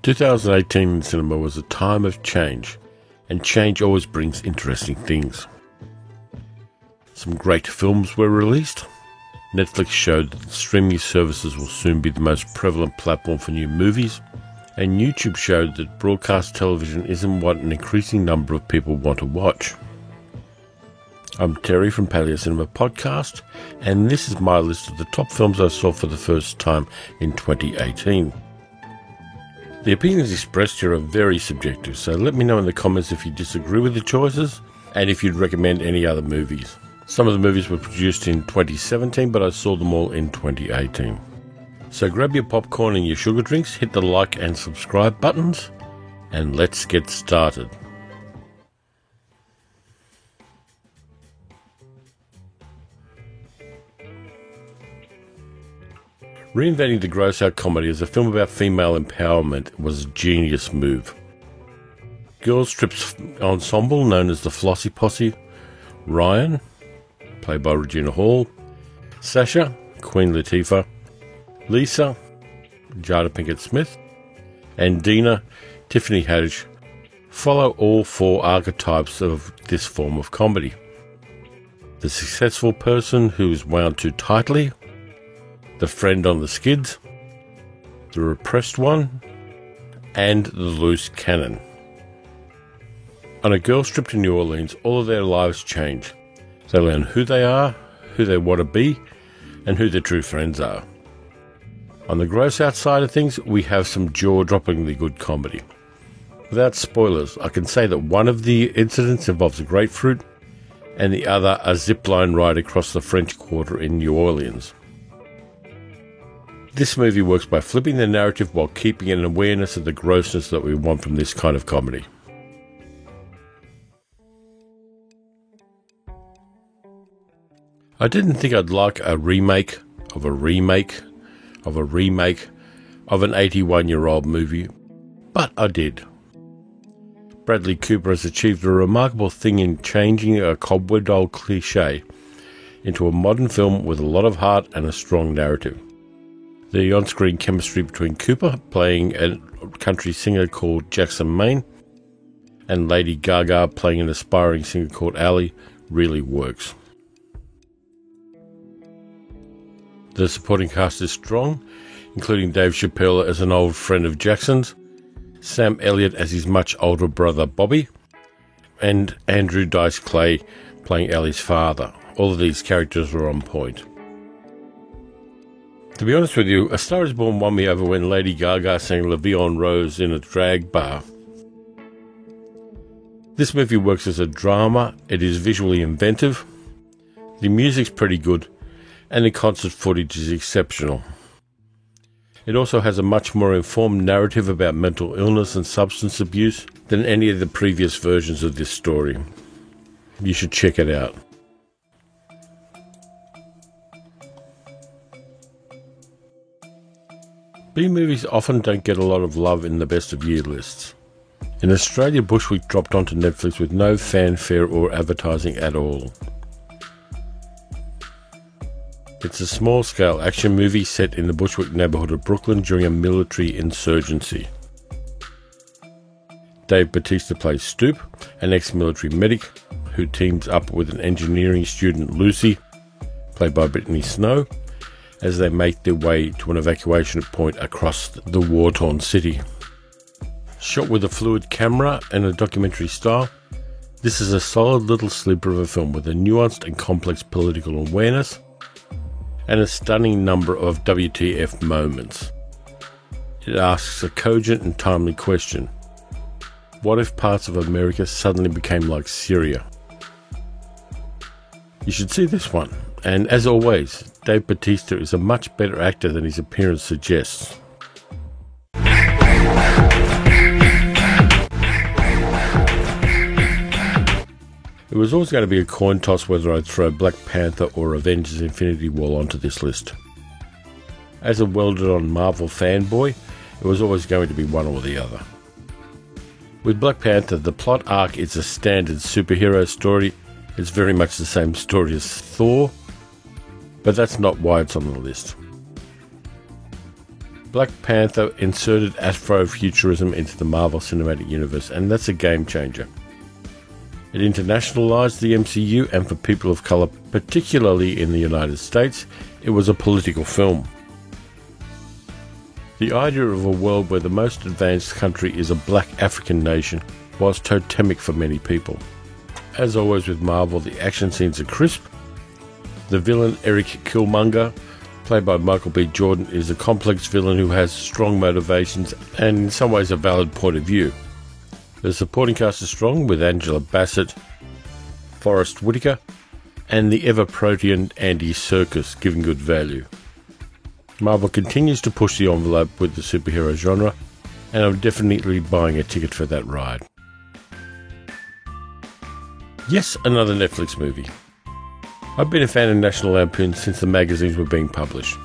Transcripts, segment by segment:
2018 in cinema was a time of change, and change always brings interesting things. Some great films were released. Netflix showed that streaming services will soon be the most prevalent platform for new movies, and YouTube showed that broadcast television isn't what an increasing number of people want to watch. I'm Terry from Paleo Cinema Podcast, and this is my list of the top films I saw for the first time in 2018. The opinions expressed here are very subjective, so let me know in the comments if you disagree with the choices and if you'd recommend any other movies. Some of the movies were produced in 2017, but I saw them all in 2018. So grab your popcorn and your sugar drinks, hit the like and subscribe buttons, and let's get started. Reinventing the gross-out comedy as a film about female empowerment was a genius move. Girls Trip's ensemble, known as the Flossie Posse, Ryan, played by Regina Hall, Sasha, Queen Latifah, Lisa, Jada Pinkett Smith, and Dina, Tiffany Haddish, follow all four archetypes of this form of comedy. The successful person who is wound too tightly, the friend on the skids, the repressed one, and the loose cannon. On a girls' trip to New Orleans, all of their lives change. They learn who they are, who they want to be, and who their true friends are. On the gross out side of things, we have some jaw-droppingly good comedy. Without spoilers, I can say that one of the incidents involves a grapefruit, and the other a zipline ride across the French Quarter in New Orleans. This movie works by flipping the narrative while keeping an awareness of the grossness that we want from this kind of comedy. I didn't think I'd like a remake of an 81-year-old movie, but I did. Bradley Cooper has achieved a remarkable thing in changing a cobwebbed old cliché into a modern film with a lot of heart and a strong narrative. The on-screen chemistry between Cooper, playing a country singer called Jackson Maine, and Lady Gaga, playing an aspiring singer called Ally, really works. The supporting cast is strong, including Dave Chappelle as an old friend of Jackson's, Sam Elliott as his much older brother Bobby, and Andrew Dice Clay playing Ally's father. All of these characters are on point. To be honest with you, A Star Is Born won me over when Lady Gaga sang La Vie en Rose in a drag bar. This movie works as a drama, it is visually inventive, the music's pretty good, and the concert footage is exceptional. It also has a much more informed narrative about mental illness and substance abuse than any of the previous versions of this story. You should check it out. B-movies often don't get a lot of love in the best of year lists. In Australia, Bushwick dropped onto Netflix with no fanfare or advertising at all. It's a small-scale action movie set in the Bushwick neighbourhood of Brooklyn during a military insurgency. Dave Bautista plays Stoop, an ex-military medic who teams up with an engineering student, Lucy, played by Brittany Snow, as they make their way to an evacuation point across the war-torn city. Shot with a fluid camera and a documentary style, this is a solid little sleeper of a film with a nuanced and complex political awareness and a stunning number of WTF moments. It asks a cogent and timely question. What if parts of America suddenly became like Syria? You should see this one. And as always, Dave Bautista is a much better actor than his appearance suggests. It was always going to be a coin toss whether I'd throw Black Panther or Avengers Infinity War onto this list. As a welded-on Marvel fanboy, it was always going to be one or the other. With Black Panther, the plot arc is a standard superhero story. It's very much the same story as Thor, but that's not why it's on the list. Black Panther inserted Afrofuturism into the Marvel Cinematic Universe, and that's a game changer. It internationalized the MCU, and for people of color, particularly in the United States, it was a political film. The idea of a world where the most advanced country is a black African nation was totemic for many people. As always with Marvel, the action scenes are crisp. The villain, Eric Killmonger, played by Michael B. Jordan, is a complex villain who has strong motivations and in some ways a valid point of view. The supporting cast is strong, with Angela Bassett, Forrest Whitaker, and the ever-protean Andy Serkis giving good value. Marvel continues to push the envelope with the superhero genre, and I'm definitely buying a ticket for that ride. Yes, another Netflix movie. I've been a fan of National Lampoon since the magazines were being published.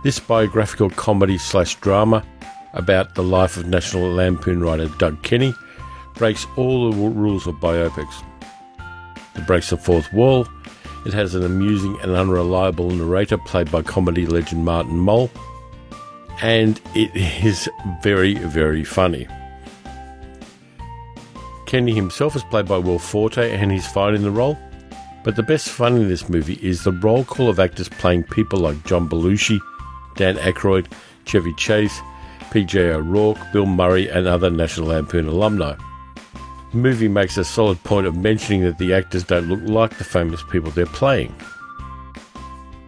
This biographical comedy/drama about the life of National Lampoon writer Doug Kenney breaks all the rules of biopics. It breaks the fourth wall. It has an amusing and unreliable narrator played by comedy legend Martin Mull, and it is very, very funny. Kenny himself is played by Will Forte, and he's fine in the role, but the best fun in this movie is the roll call of actors playing people like John Belushi, Dan Aykroyd, Chevy Chase, PJ O'Rourke, Bill Murray, and other National Lampoon alumni. The movie makes a solid point of mentioning that the actors don't look like the famous people they're playing.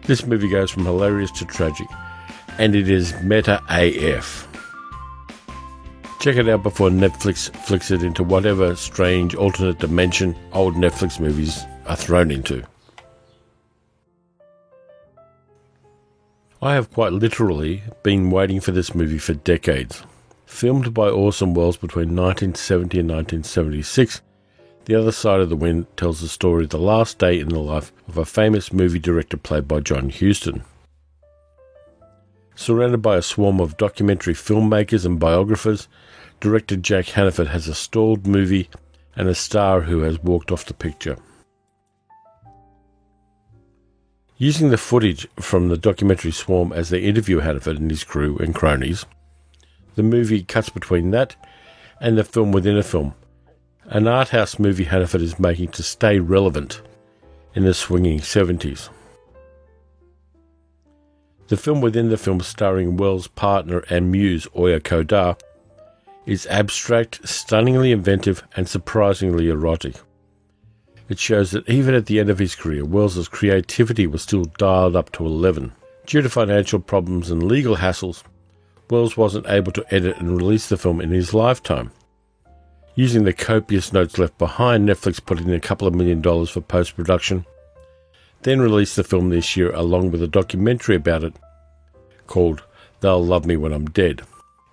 This movie goes from hilarious to tragic, and it is meta AF. Check it out before Netflix flicks it into whatever strange alternate dimension old Netflix movies are thrown into. I have quite literally been waiting for this movie for decades. Filmed by Orson Welles between 1970 and 1976, The Other Side of the Wind tells the story of the last day in the life of a famous movie director played by John Huston. Surrounded by a swarm of documentary filmmakers and biographers, director Jack Hannaford has a stalled movie and a star who has walked off the picture. Using the footage from the documentary swarm as they interview Hannaford and his crew and cronies, the movie cuts between that and the film within a film, an art house movie Hannaford is making to stay relevant in the swinging 70s. The film within the film, starring Wells' partner and muse Oya Kodar, is abstract, stunningly inventive, and surprisingly erotic. It shows that even at the end of his career, Wells' creativity was still dialed up to 11. Due to financial problems and legal hassles, Wells wasn't able to edit and release the film in his lifetime. Using the copious notes left behind, Netflix put in a couple of $1 million for post-production, then released the film this year along with a documentary about it called They'll Love Me When I'm Dead.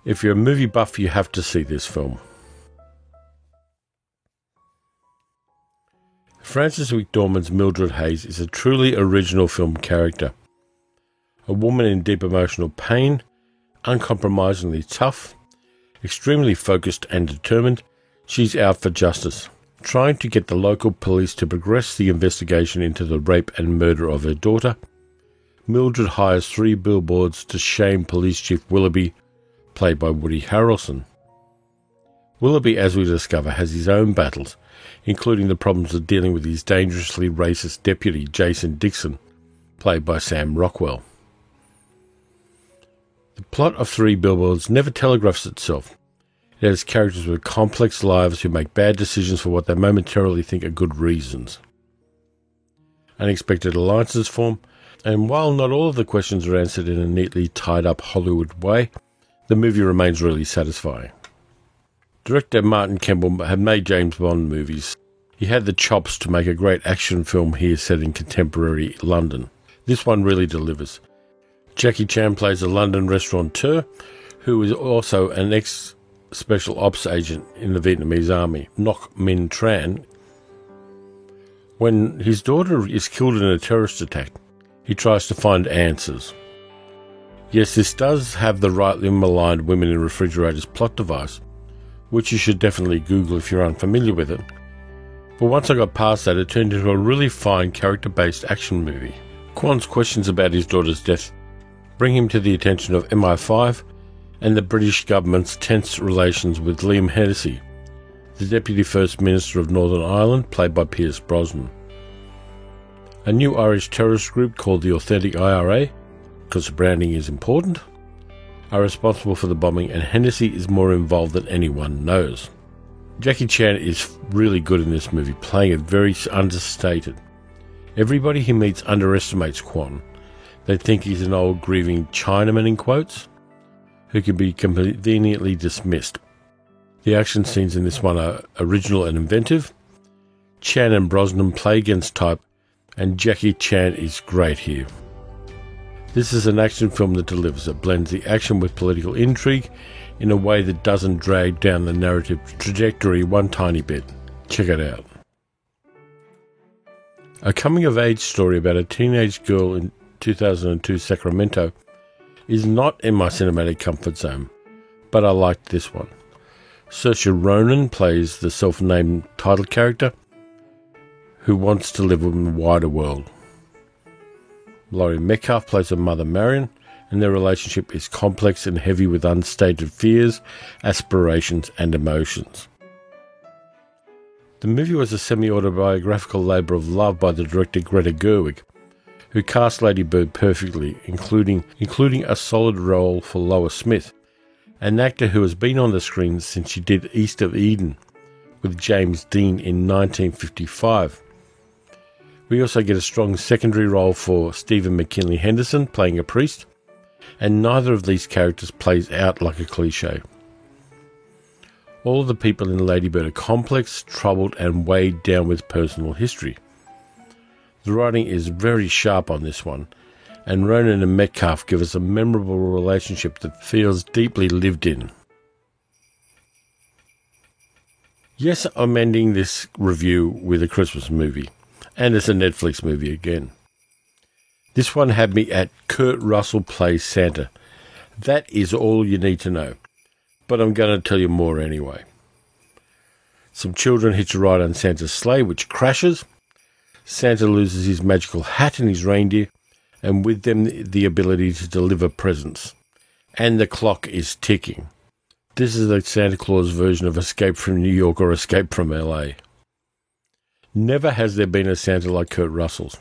If you're a movie buff, you have to see this film. Frances McDormand's Mildred Hayes is a truly original film character. A woman in deep emotional pain, uncompromisingly tough, extremely focused and determined, she's out for justice, trying to get the local police to progress the investigation into the rape and murder of her daughter. Mildred hires 3 billboards to shame Police Chief Willoughby, played by Woody Harrelson. Willoughby, as we discover, has his own battles, including the problems of dealing with his dangerously racist deputy, Jason Dixon, played by Sam Rockwell. The plot of 3 Billboards never telegraphs itself. It has characters with complex lives who make bad decisions for what they momentarily think are good reasons. Unexpected alliances form, and while not all of the questions are answered in a neatly tied-up Hollywood way, the movie remains really satisfying. Director Martin Campbell had made James Bond movies. He had the chops to make a great action film here set in contemporary London. This one really delivers. Jackie Chan plays a London restaurateur who is also an ex-special ops agent in the Vietnamese army, Ngoc Minh Tran. When his daughter is killed in a terrorist attack, he tries to find answers. Yes, this does have the rightly maligned women in refrigerators plot device, which you should definitely Google if you're unfamiliar with it. But once I got past that, it turned into a really fine character-based action movie. Quan's questions about his daughter's death bring him to the attention of MI5 and the British government's tense relations with Liam Hennessy, the Deputy First Minister of Northern Ireland, played by Pierce Brosnan. A new Irish terrorist group called the Authentic IRA, because branding is important, are responsible for the bombing, and Hennessy is more involved than anyone knows. Jackie Chan is really good in this movie, playing it very understated. Everybody he meets underestimates Quan. They think he's an old grieving Chinaman in quotes, who can be conveniently dismissed. The action scenes in this one are original and inventive. Chan and Brosnan play against type, and Jackie Chan is great here. This is an action film that delivers. It blends the action with political intrigue in a way that doesn't drag down the narrative trajectory one tiny bit. Check it out. A coming-of-age story about a teenage girl in 2002 Sacramento is not in my cinematic comfort zone, but I liked this one. Saoirse Ronan plays the self-named title character who wants to live in a wider world. Laurie Metcalf plays her mother Marion, and their relationship is complex and heavy with unstated fears, aspirations, and emotions. The movie was a semi-autobiographical labour of love by the director Greta Gerwig, who cast Lady Bird perfectly, including a solid role for Lois Smith, an actor who has been on the screen since she did East of Eden with James Dean in 1955. We also get a strong secondary role for Stephen McKinley Henderson playing a priest, and neither of these characters plays out like a cliche. All of the people in Lady Bird are complex, troubled, and weighed down with personal history. The writing is very sharp on this one, and Ronan and Metcalf give us a memorable relationship that feels deeply lived in. Yes, I'm ending this review with a Christmas movie, and it's a Netflix movie again. This one had me at Kurt Russell Plays Santa. That is all you need to know, but I'm going to tell you more anyway. Some children hitch a ride on Santa's sleigh, which crashes. Santa loses his magical hat and his reindeer, and with them the ability to deliver presents. And the clock is ticking. This is the Santa Claus version of Escape from New York or Escape from LA. Never has there been a Santa like Kurt Russell's.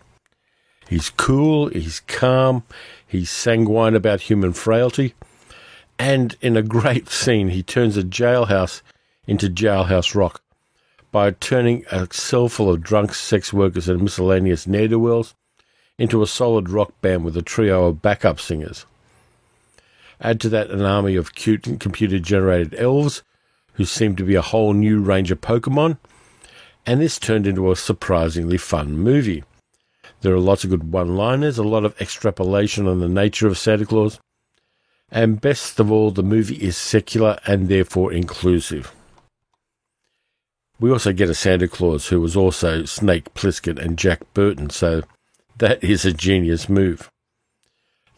He's cool, he's calm, he's sanguine about human frailty, and in a great scene he turns a jailhouse into Jailhouse Rock by turning a cell full of drunk sex workers and miscellaneous ne'er-do-wells into a solid rock band with a trio of backup singers. Add to that an army of cute computer-generated elves who seem to be a whole new range of Pokemon, and this turned into a surprisingly fun movie. There are lots of good one-liners, a lot of extrapolation on the nature of Santa Claus, and best of all, the movie is secular and therefore inclusive. We also get a Santa Claus who was also Snake Plissken and Jack Burton, so that is a genius move.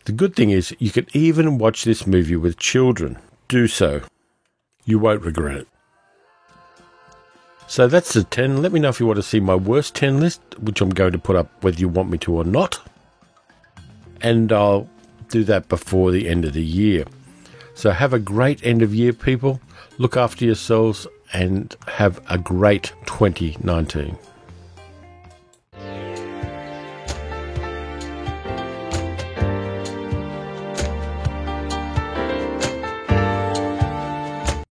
The good thing is you can even watch this movie with children. Do so. You won't regret it. So that's the 10. Let me know if you want to see my worst 10 list, which I'm going to put up whether you want me to or not. And I'll do that before the end of the year. So have a great end of year, people. Look after yourselves and have a great 2019.